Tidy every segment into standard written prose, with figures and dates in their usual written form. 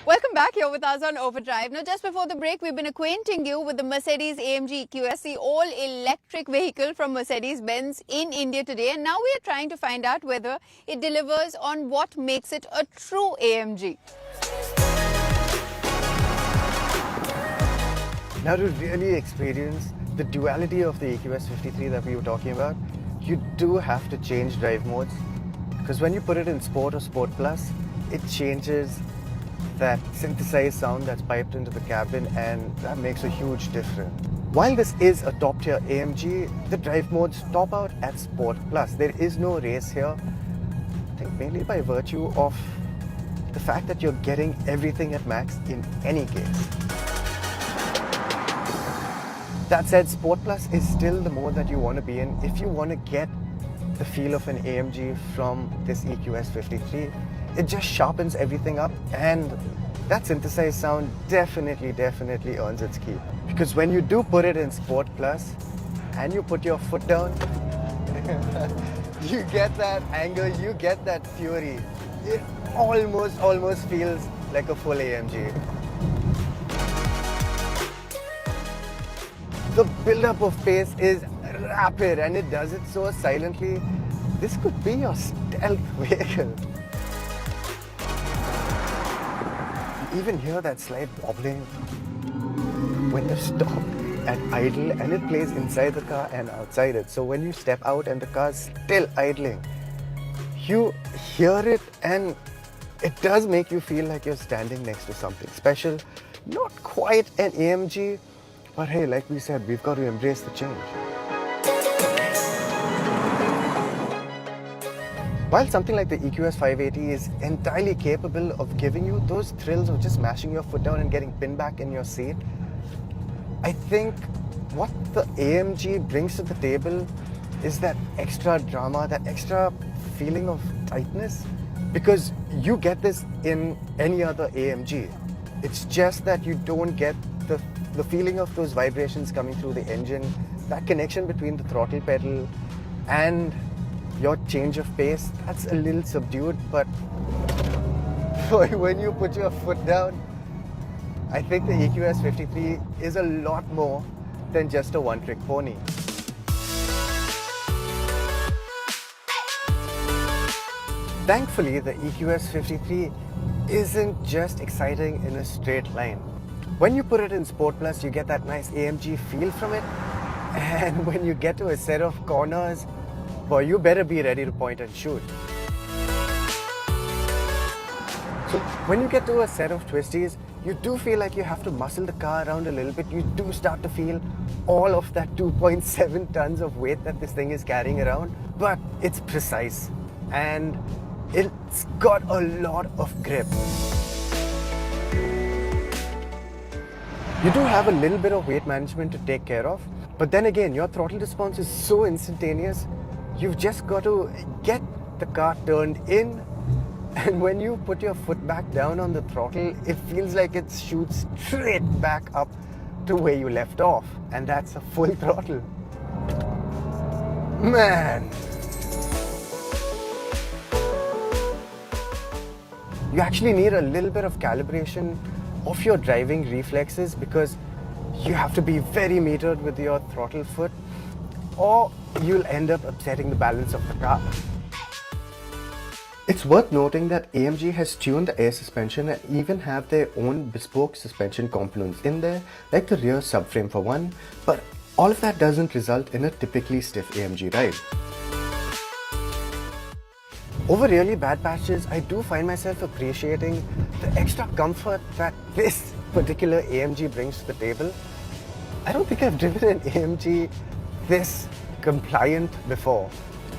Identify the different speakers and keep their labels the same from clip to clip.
Speaker 1: Welcome back here with us on Overdrive. Now, just before the break, we've been acquainting you with the Mercedes-AMG EQS, the all-electric vehicle from Mercedes-Benz in India today. And now we are trying to find out whether it delivers on what makes it a true AMG.
Speaker 2: Now, to really experience the duality of the EQS 53 that we were talking about, you do have to change drive modes. Because when you put it in Sport or Sport Plus, it changes that synthesized sound that's piped into the cabin, and that makes a huge difference. While this is a top tier AMG, the drive modes top out at Sport Plus. There is no race here, I think mainly by virtue of the fact that you're getting everything at max in any case. That said, Sport Plus is still the mode that you want to be in if you want to get the feel of an AMG from this EQS 53. It just sharpens everything up, and that synthesized sound definitely earns its keep. Because when you do put it in Sport Plus and you put your foot down, you get that anger, you get that fury. It almost feels like a full AMG. The build-up of pace is rapid, and it does it so silently. This could be your stealth vehicle. You even hear that slight wobbling when you stop at idle, and it plays inside the car and outside it. So when you step out and the car's still idling, you hear it, and it does make you feel like you're standing next to something special. Not quite an AMG, but hey, like we said, we've got to embrace the change. While something like the EQS 580 is entirely capable of giving you those thrills of just mashing your foot down and getting pinned back in your seat, I think what the AMG brings to the table is that extra drama, that extra feeling of tightness, because you get this in any other AMG. It's just that you don't get the feeling of those vibrations coming through the engine, that connection between the throttle pedal and your change of pace, that's a little subdued. But when you put your foot down, I think the EQS 53 is a lot more than just a one-trick pony. Thankfully, the EQS 53 isn't just exciting in a straight line. When you put it in Sport Plus, you get that nice AMG feel from it. And when you get to a set of corners, boy, you better be ready to point and shoot. So when you get to a set of twisties, you do feel like you have to muscle the car around a little bit. You do start to feel all of that 2.7 tons of weight that this thing is carrying around. But it's precise, and it's got a lot of grip. You do have a little bit of weight management to take care of, but then again, your throttle response is so instantaneous. You've just got to get the car turned in, and when you put your foot back down on the throttle, it feels like it shoots straight back up to where you left off, and that's a full throttle. Man! You actually need a little bit of calibration of your driving reflexes, because you have to be very metered with your throttle foot, or you'll end up upsetting the balance of the car. It's worth noting that AMG has tuned the air suspension and even have their own bespoke suspension components in there, like the rear subframe for one, but all of that doesn't result in a typically stiff AMG ride. Over really bad patches, I do find myself appreciating the extra comfort that this particular AMG brings to the table. I don't think I've driven an AMG this compliant before.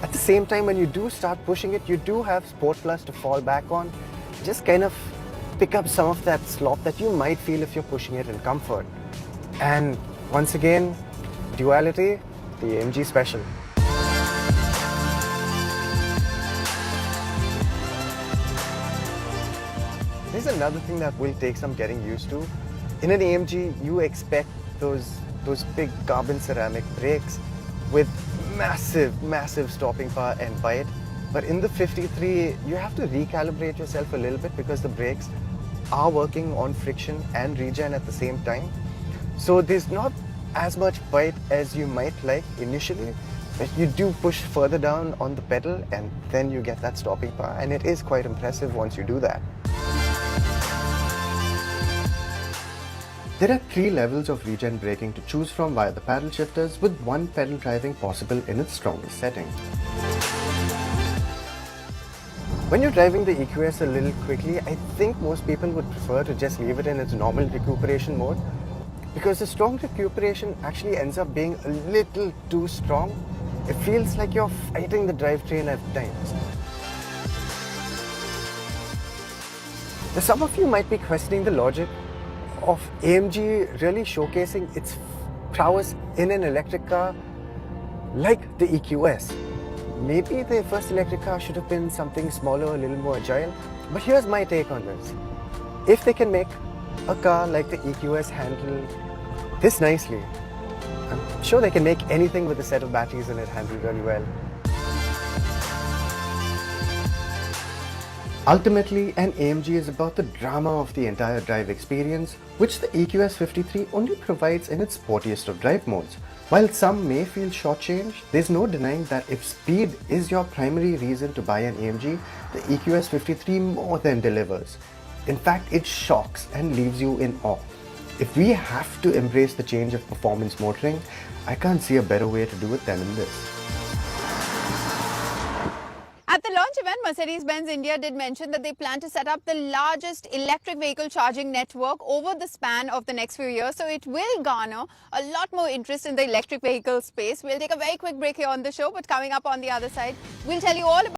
Speaker 2: At the same time, when you do start pushing it, you do have Sport Plus to fall back on. Just kind of pick up some of that slop that you might feel if you're pushing it in comfort. And once again, duality, the AMG special. Here's another thing that will take some getting used to. In an AMG, you expect those big carbon ceramic brakes with massive stopping power and bite. But in the 53, you have to recalibrate yourself a little bit because the brakes are working on friction and regen at the same time. So there's not as much bite as you might like initially, but you do push further down on the pedal and then you get that stopping power, and it is quite impressive once you do that. There are 3 levels of regen braking to choose from via the paddle shifters, with one pedal driving possible in its strongest setting. When you're driving the EQS a little quickly, I think most people would prefer to just leave it in its normal recuperation mode, because the strong recuperation actually ends up being a little too strong. It feels like you're fighting the drivetrain at times. Now, some of you might be questioning the logic of AMG really showcasing its prowess in an electric car like the EQS. Maybe the first electric car should have been something smaller, a little more agile. But here's my take on this. If they can make a car like the EQS handle this nicely, I'm sure they can make anything with a set of batteries in it handle really well. Ultimately, an AMG is about the drama of the entire drive experience, which the EQS 53 only provides in its sportiest of drive modes. While some may feel shortchanged, there's no denying that if speed is your primary reason to buy an AMG, the EQS 53 more than delivers. In fact, it shocks and leaves you in awe. If we have to embrace the change of performance motoring, I can't see a better way to do it than in this.
Speaker 1: At the launch event, Mercedes-Benz India did mention that they plan to set up the largest electric vehicle charging network over the span of the next few years. So it will garner a lot more interest in the electric vehicle space. We'll take a very quick break here on the show, but coming up on the other side, we'll tell you all about